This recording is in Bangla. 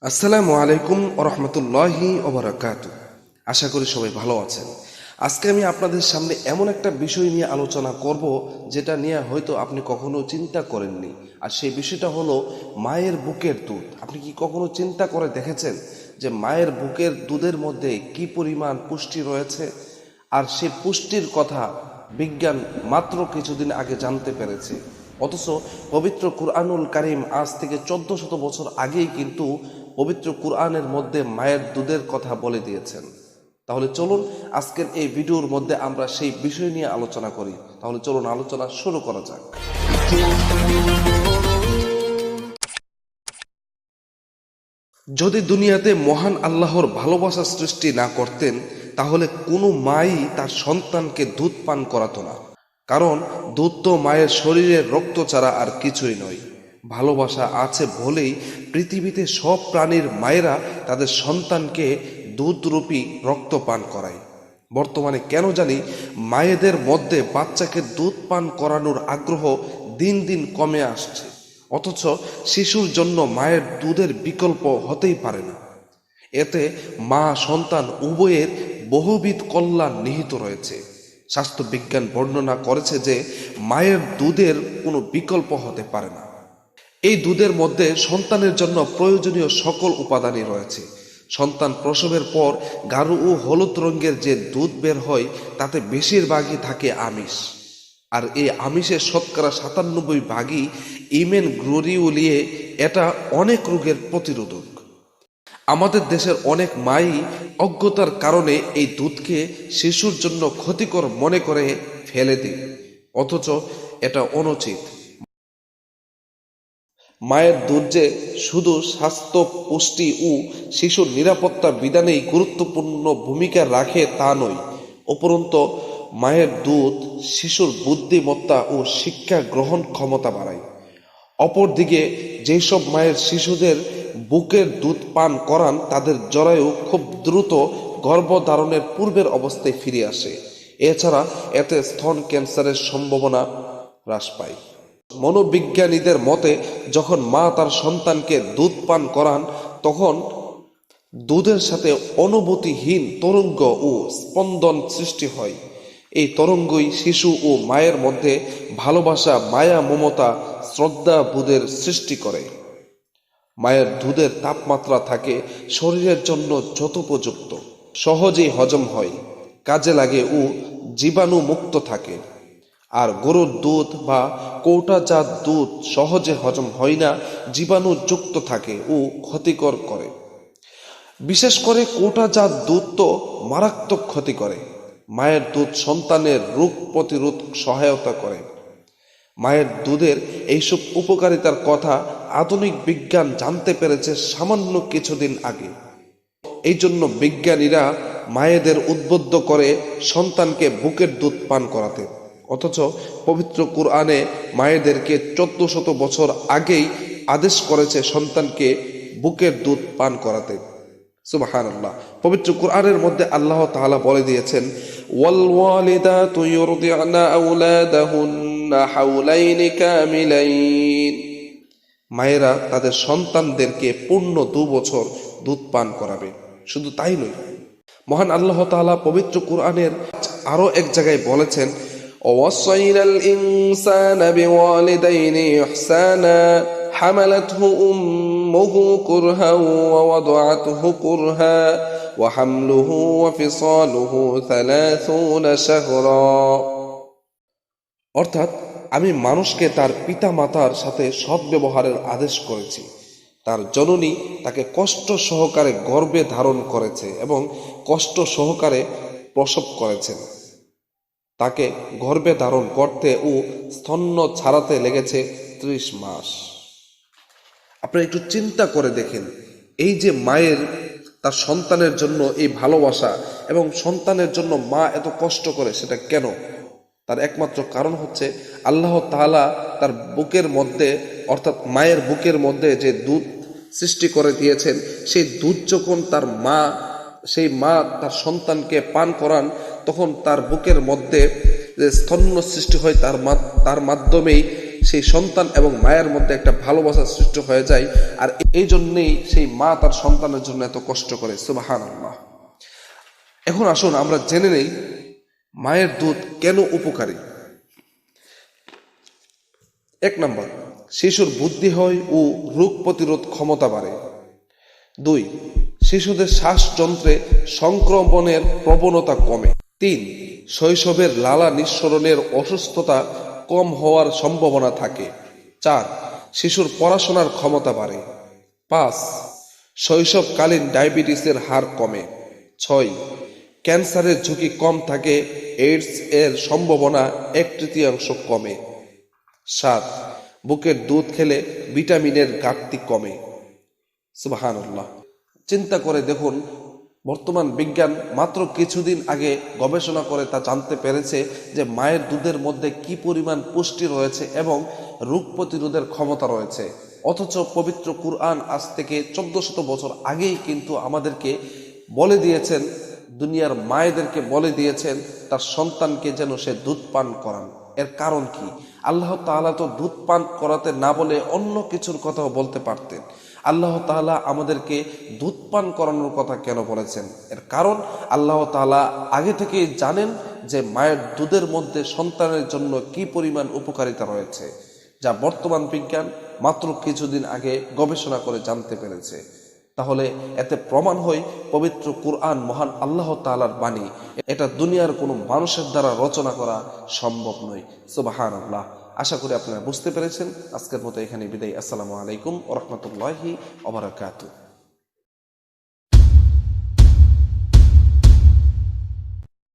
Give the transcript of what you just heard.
আসসালামু আলাইকুম ওরহমতুল্লাহি ওবারাকাতুহু। আশা করি সবাই ভালো আছেন। আজকে আমি আপনাদের সামনে এমন একটা বিষয় নিয়ে আলোচনা করব যেটা নিয়ে হয়তো আপনি কখনো চিন্তা করেননি। আর সেই বিষয়টা হলো মায়ের বুকের দুধ। আপনি কি কখনো চিন্তা করে দেখেছেন যে মায়ের বুকের দুধের মধ্যে কি পরিমাণ পুষ্টি রয়েছে? আর সেই পুষ্টির কথা বিজ্ঞান মাত্র কিছুদিন আগে জানতে পেরেছে। অথচ পবিত্র কুরআনুল কারীম আজ থেকে 1400 বছর আগেই কিন্তু পবিত্র কুরআনের মধ্যে মায়ের দুধের কথা বলে দিয়েছেন। তাহলে চলুন আজকের এই ভিডিওর মধ্যে আমরা সেই বিষয় নিয়ে আলোচনা করি। তাহলে চলুন আলোচনা শুরু করা যাক। যদি দুনিয়াতে মহান আল্লাহর ভালোবাসা সৃষ্টি না করতেন, তাহলে কোনো মাই তার সন্তানকে দুধ পান করাতো না। কারণ দুধ তো মায়ের শরীরের রক্ত ছাড়া আর কিছুই নয়। ভালোবাসা আছে বলেই পৃথিবীতে সব প্রাণীর মায়েরা তাদের সন্তানকে দুধরূপী রক্ত পান করায়। বর্তমানে কেন জানি মায়েদের মধ্যে বাচ্চাকে দুধ পান করানোর আগ্রহ দিন দিন কমে আসছে। অথচ শিশুর জন্য মায়ের দুধের বিকল্প হতেই পারে না। এতে মা সন্তান উভয়ের বহুবিধ কল্যাণ নিহিত রয়েছে। স্বাস্থ্য বিজ্ঞান বর্ণনা করেছে যে মায়ের দুধের কোনো বিকল্প হতে পারে না। এই দুধের মধ্যে সন্তানের জন্য প্রয়োজনীয় সকল উপাদানই রয়েছে। সন্তান প্রসবের পর গাঢ় ও হলুদ রঙের যে দুধ বের হয় তাতে বেশিরভাগই থাকে আমিষ। আর এই আমিষের শতকরা 97% ইমেন গ্লোরিউলিয়ে। এটা অনেক রোগের প্রতিরোধক। আমাদের দেশের অনেক মাই অজ্ঞতার কারণে এই দুধকে শিশুর জন্য ক্ষতিকর মনে করে ফেলে দেয়। অথচ এটা অনুচিত। মায়ের দুধ যে শুধু স্বাস্থ্য, পুষ্টি ও শিশুর নিরাপত্তা বিধানেই গুরুত্বপূর্ণ ভূমিকা রাখে তা নয়, উপরন্তু মায়ের দুধ শিশুর বুদ্ধিমত্তা ও শিক্ষা গ্রহণ ক্ষমতা বাড়ায়। অপরদিকে যেসব মায়ের শিশুদের বুকের দুধ পান করান তাদের জরায়ু খুব দ্রুত গর্ভধারণের পূর্বের অবস্থায় ফিরে আসে। এছাড়া এতে স্তন ক্যান্সারের সম্ভাবনা হ্রাস পায়। মনোবিজ্ঞানীদের মতে যখন মা তার সন্তানকে দুধ পান করান তখন দুধের সাথে অনুভূতিহীন তরঙ্গ ও স্পন্দন সৃষ্টি হয়। এই তরঙ্গই শিশু ও মায়ের মধ্যে ভালোবাসা, মায়া, মমতা, শ্রদ্ধা বোধের সৃষ্টি করে। মায়ের দুধের তাপমাত্রা থাকে শরীরের জন্য যথোপযুক্ত, সহজেই হজম হয়, কাজে লাগে ও জীবাণু মুক্ত থাকে। আর গরুর দুধ বা কৌটাজাত দুধ সহজে হজম হয় না, জীবাণু যুক্ত থাকে ও ক্ষতিকর করে। বিশেষ করে কৌটাজাত দুধ তো মারাত্মক ক্ষতি করে। মায়ের দুধ সন্তানের রোগ প্রতিরোধ সহায়তা করে। মায়ের দুধের এইসব উপকারিতার কথা আধুনিক বিজ্ঞান জানতে পেরেছে সামান্য কিছুদিন আগে। এই জন্য বিজ্ঞানীরা মায়েদের উদ্বুদ্ধ করে সন্তানকে বুকের দুধ পান করাতে। অথচ পবিত্র কুরআনে মায়েদেরকে 1400 বছর আগেই আদেশ করেছে সন্তানকে বুকের দুধ পান করাতে। সুবহানাল্লাহ। পবিত্র কুরআনের মধ্যে আল্লাহ তাআলা বলে দিয়েছেন, ওয়াল ওয়ালিদাতু ইউরদি'না আওলাদাহুন্না হাওলাইনি কামিলাইন। মায়েরা তাদের সন্তানদেরকে পূর্ণ 2 বছর দুধ পান করাবে। শুধু তাই নয়, মহান আল্লাহ তাআলা পবিত্র কুরআনের আরো এক জায়গায় বলেছেন, ওয়াসাইনাল ইনসানা বিওয়ালিদাইনি ইহসানা হামালাতহু উম্মুহু কুরহা ওয়া ওয়াদাআতহু কুরহা ওয়া হামলুহু ওয়া ফিসালুহু 30 শাহরা। অর্থাৎ আমি মানুষকে তার পিতা মাতার সাথে সদ্ব্যবহারের আদেশ করেছি। তার জননী তাকে কষ্ট সহকারে গর্ভে ধারণ করেছে এবং কষ্ট সহকারে প্রসব করেছেন। তাকে গর্ভে ধারণ করতে ও স্তন্য ছাড়াতে লেগেছে 30 মাস। আপনারা একটু চিন্তা করে দেখেন, এই যে মায়ের তার সন্তানের জন্য এই ভালোবাসা এবং সন্তানের জন্য মা এত কষ্ট করে, সেটা কেন? তার একমাত্র কারণ হচ্ছে আল্লাহ তাআলা তার বুকের মধ্যে, অর্থাৎ মায়ের বুকের মধ্যে যে দুধ সৃষ্টি করে দিয়েছেন, সেই দুধ যখন সেই মা তার সন্তানকে পান করান তখন তার বুকের মধ্যে যে স্তন্য সৃষ্টি হয় তার মাধ্যমেই সেই সন্তান এবং মায়ের মধ্যে একটা ভালোবাসা সৃষ্টি হয়ে যায়, আর এই জন্যেই সেই মা তার সন্তানের জন্য এত কষ্ট করে। সুবহানাল্লাহ। এখন আসুন আমরা জেনে নেই মায়ের দুধ কেন উপকারী। 1 নম্বর, শিশুর বুদ্ধি হয় ও রোগ প্রতিরোধ ক্ষমতা বাড়ে। 2, শিশুদের শ্বাসযন্ত্রে সংক্রমণের প্রবণতা কমে। 3, শৈশবের লালা নিঃসরণের অসুস্থতা কম হওয়ার সম্ভাবনা থাকে। 4, শিশুর পড়াশোনার ক্ষমতা বাড়ে। 5, শৈশবকালীন ডায়াবেটিসের হার কমে। 6, ক্যান্সারের ঝুঁকি কম থাকে, এইডস এর সম্ভাবনা 1/3 কমে। 7, বুকের দুধ খেলে ভিটামিনের ঘাটতি কমে। সুবহানাল্লাহ। চিন্তা করে দেখুন, বর্তমান বিজ্ঞান মাত্র কিছুদিন আগে গবেষণা করে তা জানতে পেরেছে যে মায়ের দুধের মধ্যে কি পরিমাণ পুষ্টি রয়েছে এবং রোগ প্রতিরোধের ক্ষমতা রয়েছে। অথচ পবিত্র কুরআন আজ থেকে 1400 বছর আগেই কিন্তু আমাদেরকে বলে দিয়েছেন, দুনিয়ার মায়েদেরকে বলে দিয়েছেন তার সন্তানকে যেন সে দুধ পান করান। এর কারণ কি? আল্লাহ তাআলা তো দুধ পান করাতে না বলে অন্য কিছুর কথাও বলতে পারতেন। আল্লাহ তাআলা আমাদেরকে দুধ পান করানোর কথা কেন বলেছেন? এর কারণ আল্লাহ তাআলা আগে থেকেই জানেন যে মায়ের দুধের মধ্যে সন্তানের জন্য কি পরিমাণ উপকারিতা রয়েছে, যা বর্তমান বিজ্ঞান মাত্র কিছুদিন আগে গবেষণা করে জানতে পেরেছে। তাহলে এতে প্রমাণ হয় পবিত্র কুরআন মহান আল্লাহ তাআলার বাণী, এটা দুনিয়ার কোনো মানুষের দ্বারা রচনা করা সম্ভব নয়। সুবহানাল্লাহ। আশা করি আপনারা বুঝতে পেরেছেন। আজকের মতো এখানে বিদায়। আসসালামু আলাইকুম ওয়া রাহমাতুল্লাহি ওয়া বারাকাতুহু।